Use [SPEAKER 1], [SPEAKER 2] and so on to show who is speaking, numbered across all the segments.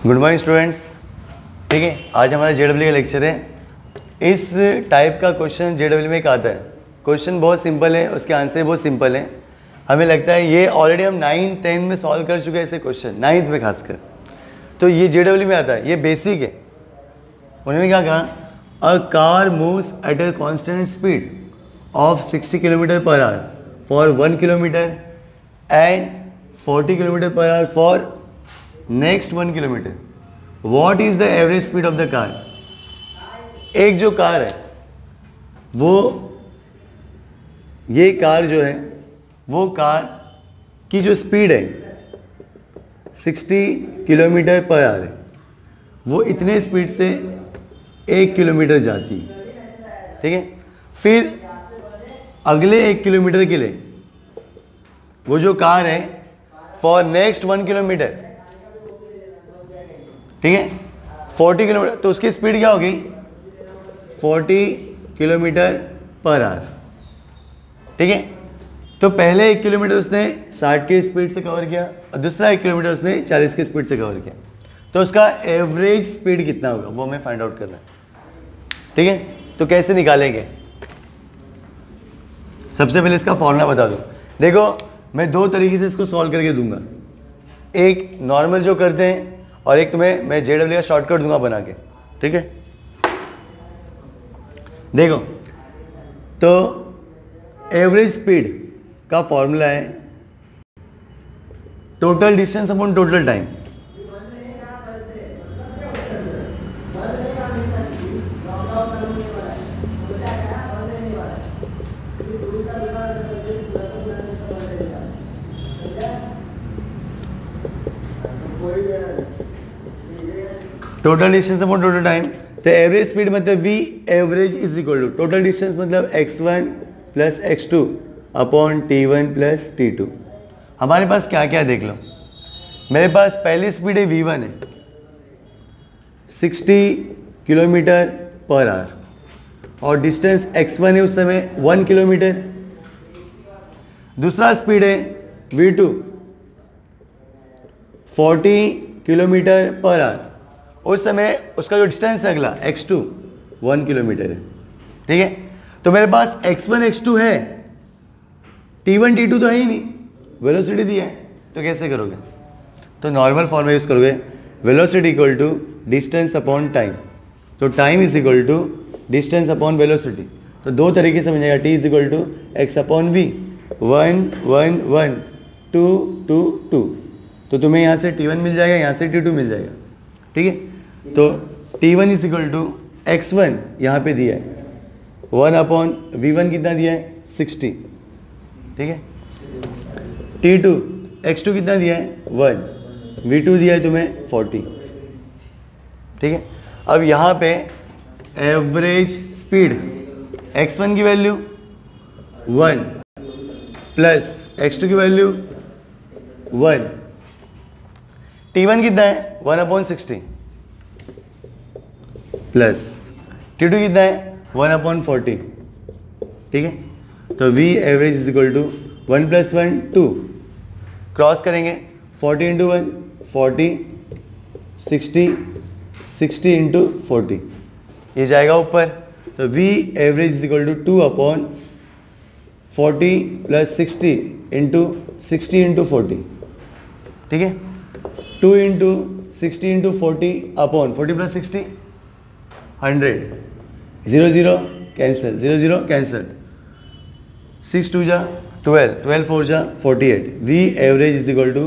[SPEAKER 1] Good morning students. ठीक है, आज हमारा जेडब्ल्यू का लेक्चर है। इस टाइप का क्वेश्चन जेडब्ल्यू में एक आता है। क्वेश्चन बहुत सिंपल है, उसके आंसर बहुत सिंपल है। हमें लगता है ये ऑलरेडी हम 9, 10 में सॉल्व कर चुके हैं ऐसे क्वेश्चन, 9th में खासकर। तो ये जेडब्ल्यू में आता है, ये बेसिक है। उन्होंने क्या कहा, a car moves at a constant speed of 60 kilometre per hour for 1 kilometre and 40 kilometre per hour for next 1 kilometre. What is the average speed of the car. एक जो कार है वो, ये कार जो है वो कार की जो स्पीड है 60 किलोमीटर पर आवर है, वो इतने स्पीड से 1 किलोमीटर जाती है। ठीक है, फिर अगले 1 किलोमीटर के लिए वो जो कार है फॉर नेक्स्ट 1 किलोमीटर, ठीक है, 40 किलोमीटर, तो उसकी स्पीड क्या होगी 40 किलोमीटर पर आवर। ठीक है, तो पहले 1 किलोमीटर उसने 60 की स्पीड से कवर किया और दूसरा 1 किलोमीटर उसने 40 की स्पीड से कवर किया। तो उसका एवरेज स्पीड कितना होगा वो हमें फाइंड आउट करना है। ठीक है, तो कैसे निकालेंगे, सबसे पहले इसका फॉर्मूला बता दो। देखो, मैं 2 तरीके से इसको सॉल्व करके दूंगा। एक नॉर्मल जो करते हैं और एक तुम्हें मैं जेडब्ल्यू का शॉर्टकट दूंगा बना के। ठीक है, देखो, तो एवरेज स्पीड का फॉर्मूला है total distance upon total time. Total distance upon total time. तो एवरेज स्पीड मतलब V average is equal to total distance मतलब x1 plus x2 upon t1 plus t2। हमारे पास क्या क्या है देख लो। मेरे पास पहली स्पीड है v1 है 60 किलोमीटर पर आवर और डिस्टेंस x1 है उस समय 1 किलोमीटर। दूसरा स्पीड है v2 40 किलोमीटर पर आवर, उस समय उसका जो डिस्टेंस है अगला x2 1 किलोमीटर है। ठीक है, तो मेरे पास x1 x2 है, t1 t2 तो है ही नहीं, वेलोसिटी दिया है, तो कैसे करोगे। तो नॉर्मल फॉर्म में यूज करोगे, velocity equal to distance upon time. तो time is equal to distance upon velocity. तो 2 तरीके से बन जाएगा, t is equal to x upon v, 1 1 1 2 2 2। तो तुम्हें यहाँ से t1 मिल जाएगा, यहाँ से t2 मिल जाएगा। ठीक है, तो t1 is equal to x1 यहाँ पे दिया है 1 अपॉन v1 कितना दिया है 60। ठीक है, t2 x2 कितना दिया है 1, v2 दिया है तुम्हें 40। ठीक है, अब यहाँ पे एवरेज स्पीड x1 की वैल्यू 1 प्लस x2 की वैल्यू 1, t1 कितना है 1 अपॉन 60 प्लस t2 कितना है 1 अपॉन 40। ठीक है, तो v average is equal to 1 plus 1 2, cross करेंगे 40 इंटू 1 40, 60 60 इंटू 40, ये जाएगा ऊपर। तो v average is equal to 2 upon 40 plus 60 into 60 into 40। ठीक है, 2 into 60 into 40 upon 40 plus 60 100, 0 0 cancel, 0 0 cancel, 6 2 जा 12, 12 4 जा 48। V average is equal to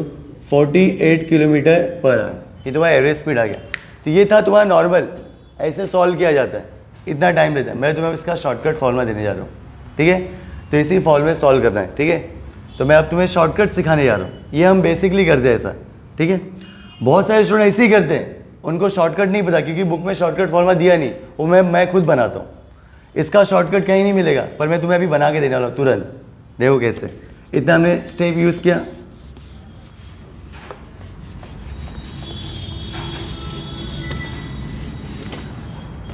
[SPEAKER 1] 48 kilometre per hour. ये तुम्हारा एवरेज स्पीड आ गया। तो ये था तुम्हारा नॉर्मल, ऐसे सॉल्व किया जाता है, इतना टाइम लेता है। मैं तुम्हें इसका शॉर्टकट फॉर्मूला देने जा रहा हूँ। ठीक है, तो इसी फॉर्मूले में सॉल्व करना है। ठीक है, तो मैं अब तुम्हें शॉर्टकट सिखाने जा रहा हूँ। ये हम बेसिकली करते हैं ऐसा। ठीक है, बहुत सारे स्टूडेंट ऐसे ही करते हैं, उनको शॉर्टकट नहीं पता क्योंकि बुक में शॉर्टकट फॉर्मूला दिया नहीं, वो मैं खुद बनाता हूँ। इसका शॉर्टकट कहीं नहीं मिलेगा, पर मैं तुम्हें अभी बना के देने वाला हूँ तुरंत। देखो कैसे, इतना हमने स्टेप यूज किया।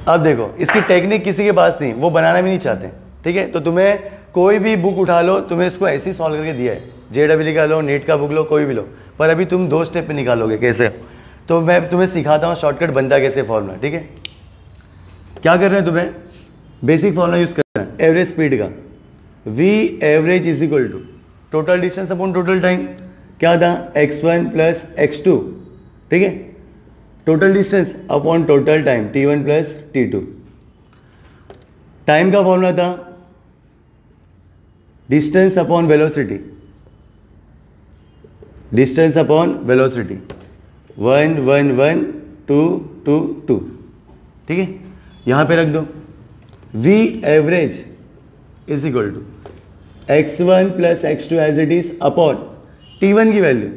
[SPEAKER 1] अब देखो, इसकी टेक्निक किसी के पास नहीं, वो बनाना भी नहीं चाहते। ठीक है, तो तुम्हें कोई भी बुक उठा लो, तुम्हें इसको ऐसे ही सॉल्व करके दिया है। जेडब्ल्यू का लो, नीट का बुक लो, कोई भी लो, पर अभी तुम 2 स्टेप पे निकालोगे। कैसे, तो मैं तुम्हें सिखाता हूँ शॉर्टकट बनता कैसे फॉर्मूला, ठीक है। क्या कर रहे हैं तुम्हें, बेसिक फॉर्मूला यूज करना है एवरेज स्पीड का। v average is equal to total distance upon total time. क्या था, x1 प्लस x2, ठीक है। Total distance upon total time t1 plus t2। Time का फॉर्मूला था distance upon velocity, distance upon velocity 1 1 1 2 2 2, ठीक है। यहां पे रख दो v average is equal to x1 plus x2 as it is upon t1 की value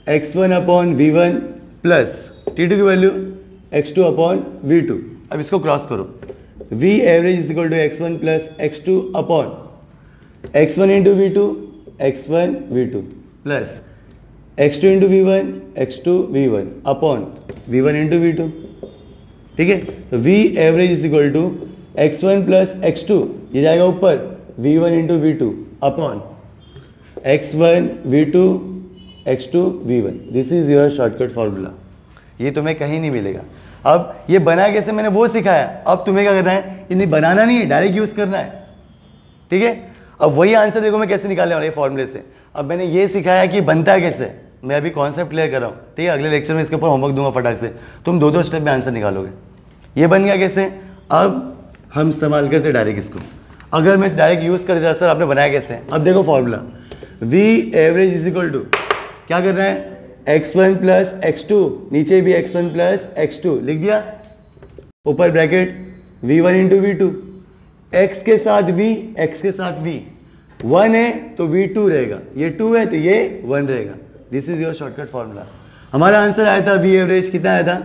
[SPEAKER 1] x1 upon v1 plus t2 की वैल्यू x2 अपॉन v2। अब इसको क्रॉस करो, v average is equal to x1 plus x2 upon x1 into v2 x1 v2 plus x2 into v1 x2 v1 upon v1 into v2, ठीक है। तो v average is equal to x1 plus x2, ये जाएगा ऊपर v1 into v2 upon x1 v2 x2 v1। This is your shortcut formula, ये तुम्हें कहीं नहीं मिलेगा। अब ये बना कैसे, मैंने वो सिखाया, अब तुम्हें क्या करना है, ये नहीं बनाना नहीं है, डायरेक्ट यूज करना है, ठीक है। अब वही आंसर देखो मैं कैसे निकालने वाला ये फॉर्मूले से। अब मैंने ये सिखाया कि बनता कैसे, मैं अभी कॉन्सेप्ट क्लियर कर रहा हूँ, ठीक है। अगले लेक्चर में इसके ऊपर होमवर्क दूंगा फटाक से, तुम दो दो स्टेप में आंसर निकालोगे। ये बन गया कैसे, अब हम इस्तेमाल करते डायरेक्ट इसको। अगर मैं डायरेक्ट यूज कर देता, सर आपने बनाया कैसे, अब देखो formula v average is equal to क्या करना है, x1 प्लस x2, नीचे भी x1 प्लस x2 लिख दिया, ऊपर bracket v1 into v2, x के साथ v, x के साथ v, 1 है तो v2 रहेगा, ये 2 है तो ये 1 रहेगा। This is your shortcut formula. हमारा आंसर आया था v एवरेज कितना आया था,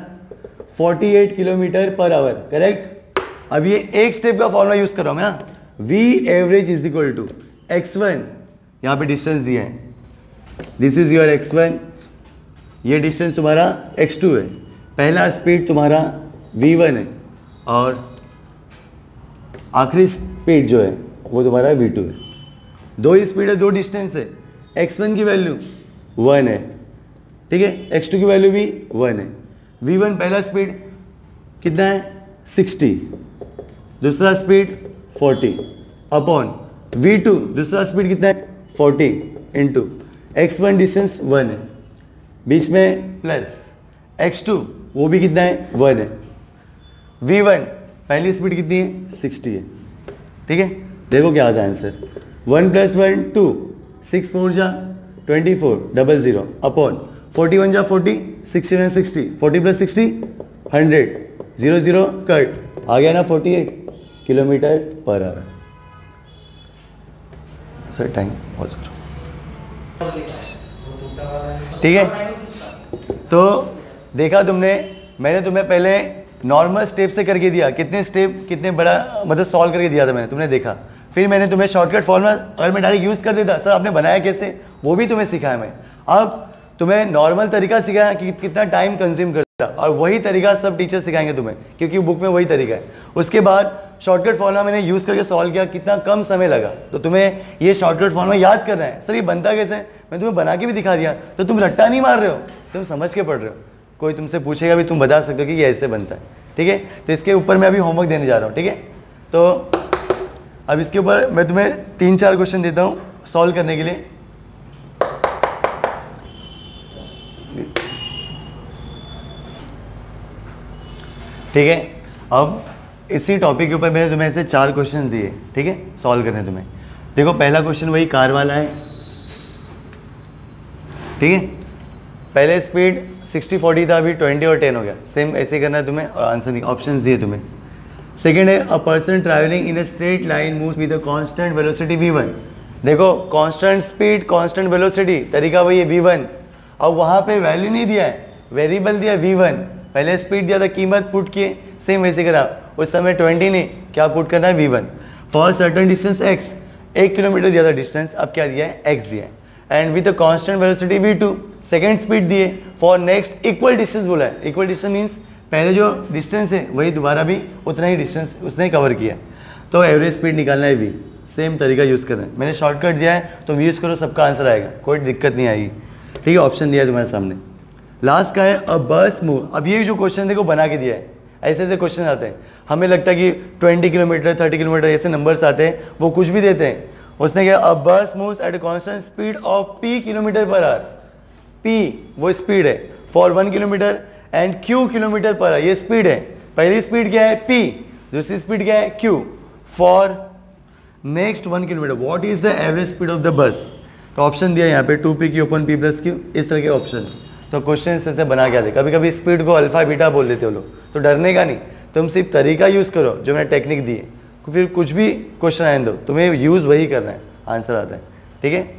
[SPEAKER 1] 48 किलोमीटर पर आवर, करेक्ट। अब ये एक स्टेप का फॉर्मूला यूज कर रहा हूं मैं ना, v average is equal to x1, यहां पे डिस्टेंस दिया है, दिस इज योर x1, ये डिस्टेंस तुम्हारा x2 है, पहला स्पीड तुम्हारा v1 है और आखिरी स्पीड जो है वो तुम्हारा v2 है। दो ही स्पीड है, दो डिस्टेंस है, x1 की वैल्यू 1 है, ठीक है, x2 की वैल्यू भी 1 है। v1 पहला स्पीड कितना है 60, दूसरा स्पीड 40 अपॉन v2 दूसरा स्पीड कितना है 40 इंटू x1 डिस्टेंस 1 है, बीच में प्लस x2 वो भी कितना है 1 है, v1 पहली स्पीड कितनी है 60 है, ठीक है। देखो क्या आता है आंसर, 1 प्लस 1 2, 6 4 जा 24 00 अपॉन 41 जा 40, 61 60, 40 प्लस 60 100, 0 0 कट, आ गया ना 48 kilometre per our. Sir time pause करो, ठीक है। तो देखा तुमने, मैंने तुम्हें पहले नॉर्मल स्टेप से करके दिया, कितने स्टेप कितने बड़ा मतलब सॉल्व करके दिया था मैंने, तुमने देखा। फिर मैंने तुम्हें शॉर्टकट फॉर्मूला अगर मैं डायरेक्ट यूज कर देता, सर आपने बनाया कैसे, वो भी तुम्हें सिखाया मैं। अब तुम्हें नॉर्मल तरीका सिखाया कि कितना टाइम कंज्यूम करता, और वही तरीका सब टीचर सिखाएंगे तुम्हें, क्योंकि बुक में वही तरीका है। उसके बाद शॉर्टकट फॉर्मूला मैंने यूज करके सॉल्व किया, कितना कम समय लगा। तो तुम्हें ये शॉर्टकट फॉर्मूला याद करना है, सर ये बनता कैसे, मैं तुम्हें बना के भी दिखा दिया, तो तुम रट्टा नहीं मार रहे हो, तुम समझ के पढ़ रहे हो। कोई तुमसे पूछेगा भी, तुम बता सकते हो कि ये ऐसे बनता है, ठीक है। तो इसके ऊपर मैं अभी होमवर्क देने जा रहा हूँ, ठीक है। तो अब इसके ऊपर मैं तुम्हें 3-4 क्वेश्चन देता हूँ सॉल्व करने के लिए। ठीक है, अब इसी टॉपिक के ऊपर मैंने तुम्हें ऐसे 4 क्वेश्चन दिए, ठीक है, सॉल्व करने तुम्हें। देखो पहला क्वेश्चन वही कार वाला है, ठीक है। पहले स्पीड 60 40 था, अभी 20 और 10 हो गया, सेम ऐसे करना है तुम्हें, और आंसर ऑप्शंस दिए तुम्हें। सेकेंड है a person travelling in a straight line moves with a constant velocity v1। देखो कांस्टेंट स्पीड कांस्टेंट वेलोसिटी, तरीका वही है v1। अब वहाँ पे वैल्यू नहीं दिया है, वेरिएबल दिया v1, पहले स्पीड दिया था, कीमत पुट किए, सेम वैसे करा। उस समय 20 ने क्या पुट करना है v1 for certain distance x, 1 kilometre दिया था डिस्टेंस, अब क्या दिया है x दिया है, and with a constant velocity v2, second speed दिए फॉर नेक्स्ट इक्वल डिस्टेंस बोला है। इक्वल डिस्टेंस मीन्स पहले जो डिस्टेंस है वही दोबारा भी उतना ही डिस्टेंस उसने कवर किया। तो एवरेज स्पीड निकालना है v, सेम तरीका यूज़ करना है। मैंने शॉर्टकट दिया है, तुम यूज़ करो, सबका आंसर आएगा, कोई दिक्कत नहीं आएगी, ठीक है। ऑप्शन दिया है तुम्हारे सामने। लास्ट का है अ बस मूव। अब ये जो क्वेश्चन देखो बना के दिया है, ऐसे ऐसे क्वेश्चन आते हैं, हमें लगता है कि 20 किलोमीटर 30 किलोमीटर ऐसे नंबर्स आते हैं, वो कुछ भी देते हैं। उसने क्या, अ बस moves at constant speed of p kilometre per our, p वो स्पीड है for 1 kilometre and q kilometre per hour, ये स्पीड है। पहली स्पीड क्या है p, दूसरी स्पीड क्या है q, for next 1 kilometre what is the average speed of the bus. तो ऑप्शन दिया यहाँ पे 2pq अपन p प्लस q, इस तरह के ऑप्शन। तो क्वेश्चन ऐसे बना के आते, कभी कभी स्पीड को अल्फा बीटा बोल देते हो लोग, तो डरने का नहीं, तुम सिर्फ तरीका यूज़ करो जो मैंने टेक्निक दी है, फिर कुछ भी क्वेश्चन आने दो, तुम्हें यूज़ वही करना है, आंसर आता है। ठीक है।